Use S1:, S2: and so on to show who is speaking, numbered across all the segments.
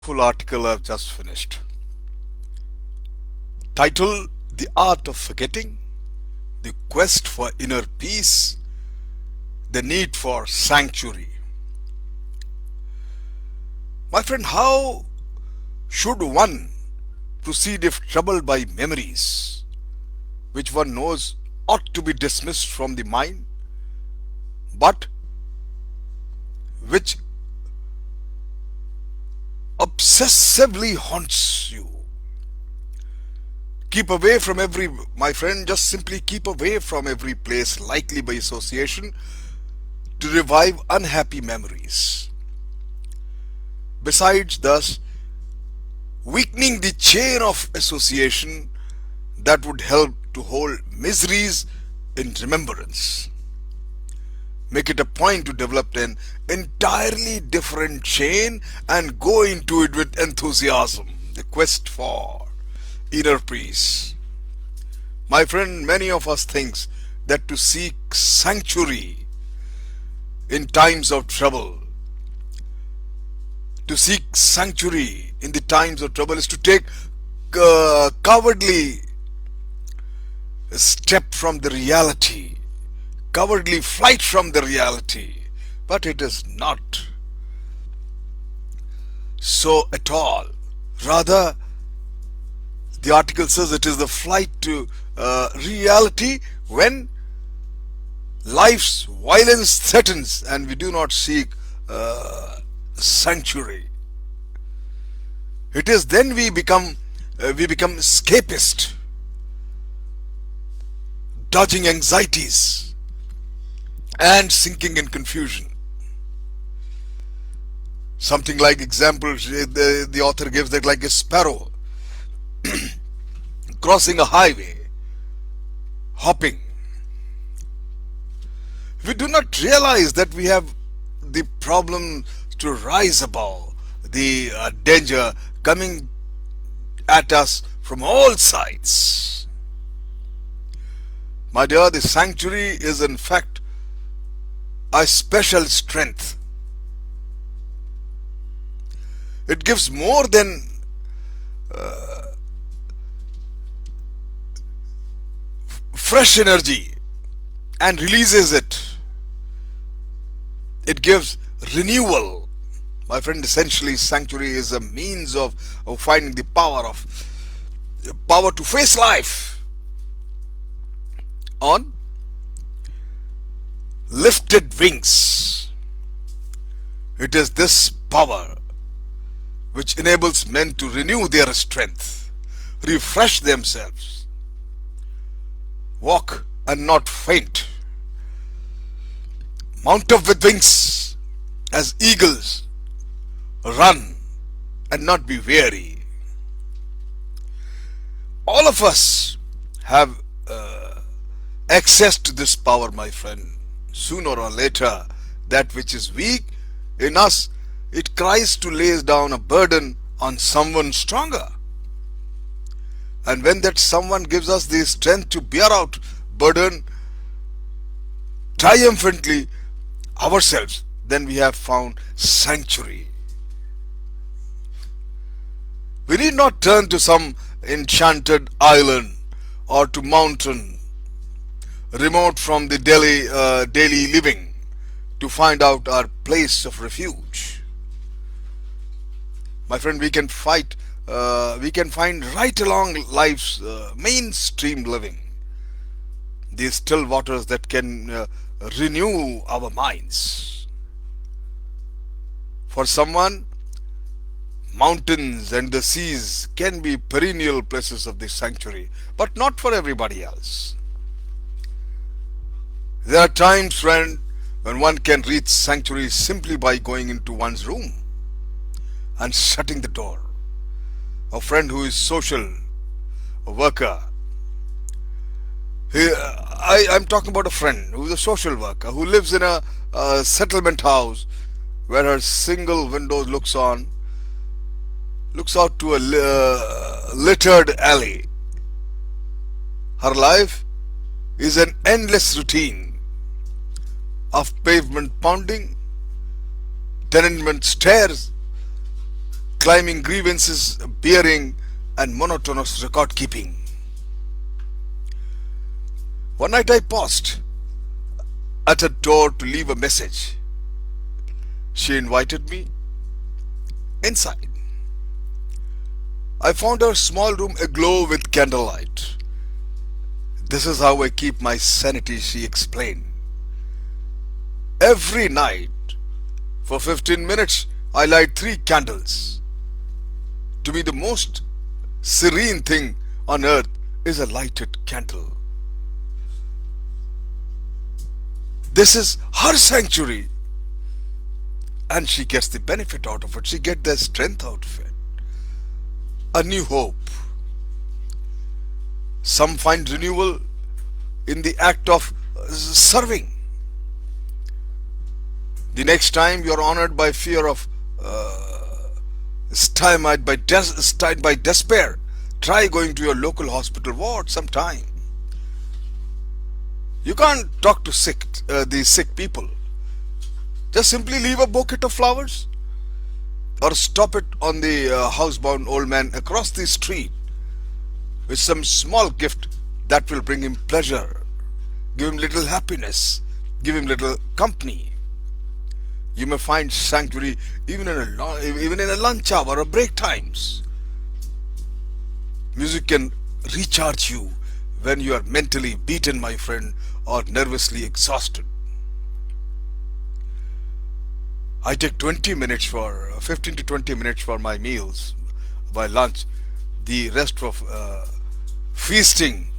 S1: wonderful article I've just finished. Title: The Art of Forgetting, the Quest for Inner Peace, the Need for Sanctuary. My friend, how should one proceed if troubled by memories which one knows ought to be dismissed from the mind, but which obsessively haunts you? Keep away from my friend, just simply keep away from every place likely by association to revive unhappy memories. Besides, thus weakening the chain of association that would help to hold miseries in remembrance. Make it a point to develop an entirely different chain and go into it with enthusiasm, the quest for inner peace. My friend, many of us thinks that to seek sanctuary in times of trouble, to seek sanctuary in the times of trouble is to take cowardly step from the reality, cowardly flight from the reality. But it is not so at all. Rather, the article says it is the flight to reality when life's violence threatens and we do not seek sanctuary. It is then we become escapist, dodging anxieties and sinking in confusion. Something like example the author gives that like a sparrow crossing a highway, hopping. We do not realize that we have the problem to rise above the danger coming at us from all sides. My dear, the sanctuary is in fact a special strength. It gives more than fresh energy and releases it. It gives renewal. My friend, essentially sanctuary is a means of finding the power to face life on lifted wings. It is this power which enables men to renew their strength, refresh themselves, walk and not faint, mount up with wings as eagles, run and not be weary. All of us have access to this power, my friend. Sooner or later, that which is weak in us, it cries to lay down a burden on someone stronger. And when that someone gives us the strength to bear out burden triumphantly ourselves, then we have found sanctuary. We need not turn to some enchanted island or to mountain remote from the daily living to find out our place of refuge. My friend, we can find right along life's mainstream living these still waters that can renew our minds. For someone, mountains and the seas can be perennial places of the sanctuary, but not for everybody else. There are times, friend, when one can reach sanctuary simply by going into one's room and shutting the door. A friend who is social, a worker. I'm talking about a friend who is a social worker who lives in a settlement house where her single window looks out to a littered alley. Her life is an endless routine of pavement pounding, tenement stairs, climbing grievances, bearing, and monotonous record keeping. One night I paused at her door to leave a message. She invited me inside. I found her small room aglow with candlelight. This is how I keep my sanity, she explained. Every night, for 15 minutes, I light 3 candles. To me, the most serene thing on earth is a lighted candle. This is her sanctuary, and she gets the benefit out of it. She gets the strength out of it. A new hope. Some find renewal in the act of serving. The next time you are honored by fear of stymied by despair, try going to your local hospital ward sometime. You can't talk to these sick people. Just simply leave a bouquet of flowers or stop it on the housebound old man across the street with some small gift that will bring him pleasure, give him little happiness, give him little company. You may find sanctuary even in a lunch hour or break times. Music can recharge you when you are mentally beaten, my friend, or nervously exhausted. I take 15 to 20 minutes for my meals, my lunch, the rest of feasting,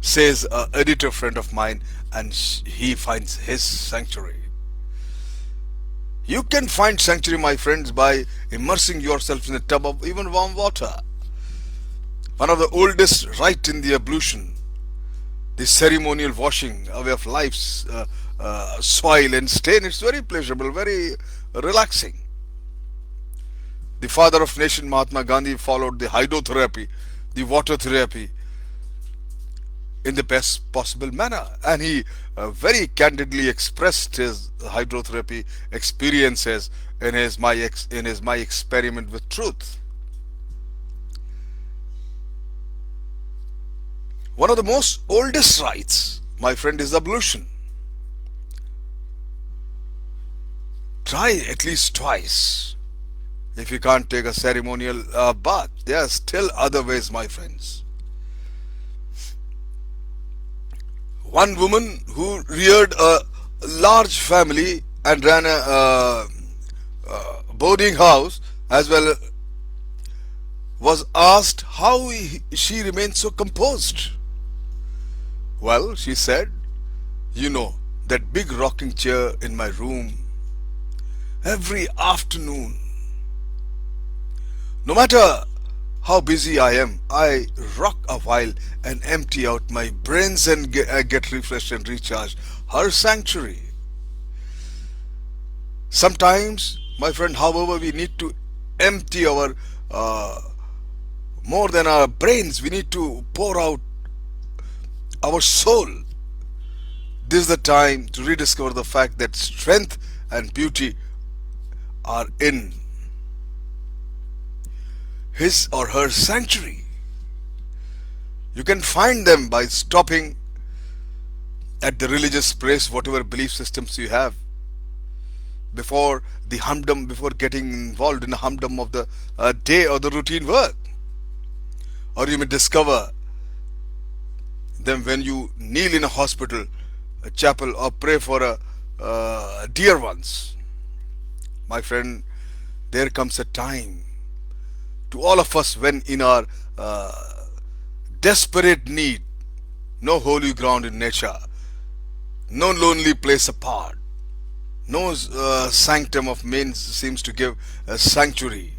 S1: says an editor friend of mine, and he finds his sanctuary. You can find sanctuary, my friends, by immersing yourself in a tub of even warm water. One of the oldest rite in the ablution, the ceremonial washing away of life's soil and stain. It's very pleasurable, very relaxing. The father of nation, Mahatma Gandhi, followed the hydrotherapy, the water therapy, in the best possible manner, and he very candidly expressed his hydrotherapy experiences in his my experiment with truth. One of the most oldest rites, my friend, is ablution. Try at least twice. If you can't take a ceremonial bath, there are still other ways, my friends. One woman who reared a large family and ran a boarding house as well was asked how she remained so composed. Well, she said, that big rocking chair in my room, every afternoon, no matter how busy I am, I rock a while and empty out my brains and get refreshed and recharged. Her sanctuary. Sometimes, my friend, however, we need to empty our more than our brains. We need to pour out our soul. This is the time to rediscover the fact that strength and beauty are in his or her sanctuary. You can find them by stopping at the religious place, whatever belief systems you have, before getting involved in the humdrum of the day or the routine work. Or you may discover them when you kneel in a hospital, a chapel, or pray for dear ones. My friend, there comes a time to all of us when in our desperate need, no holy ground in nature, no lonely place apart, no sanctum of men seems to give a sanctuary.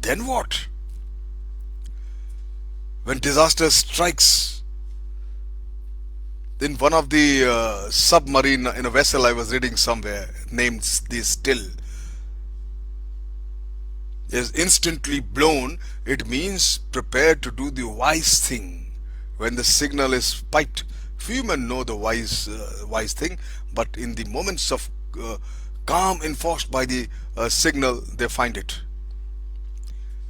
S1: Then what? When disaster strikes, in one of the submarine in a vessel I was reading somewhere named the Still, is instantly blown, it means prepare to do the wise thing. When the signal is piped, few men know the wise thing, but in the moments of calm enforced by the signal they find it.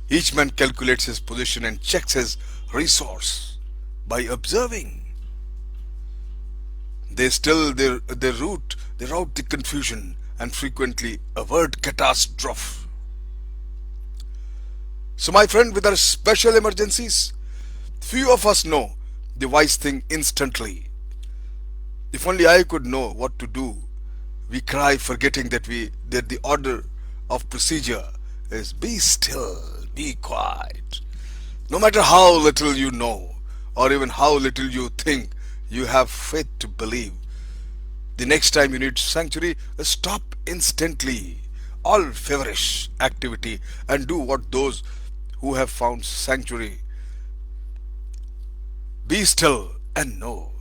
S1: Each man calculates his position and checks his resource by observing. They route the confusion and frequently avert catastrophe. So my friend, with our special emergencies, few of us know the wise thing instantly. If only I could know what to do, we cry forgetting that the order of procedure is be still, be quiet. No matter how little you know, or even how little you think you have faith to believe, the next time you need sanctuary, stop instantly all feverish activity and do what those who have found sanctuary. Be still and know.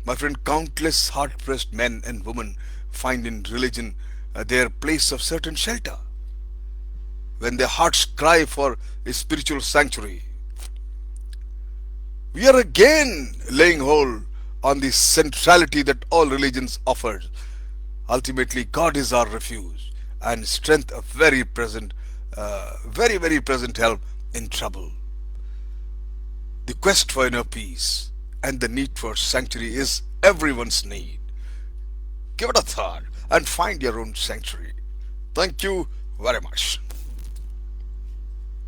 S1: My friend, countless hard-pressed men and women find in religion their place of certain shelter. When their hearts cry for a spiritual sanctuary, we are again laying hold on the centrality that all religions offer. Ultimately, God is our refuge and strength, a very present, very present help in trouble. The quest for inner peace and the need for sanctuary is everyone's need. Give it a thought and find your own sanctuary. Thank you very much.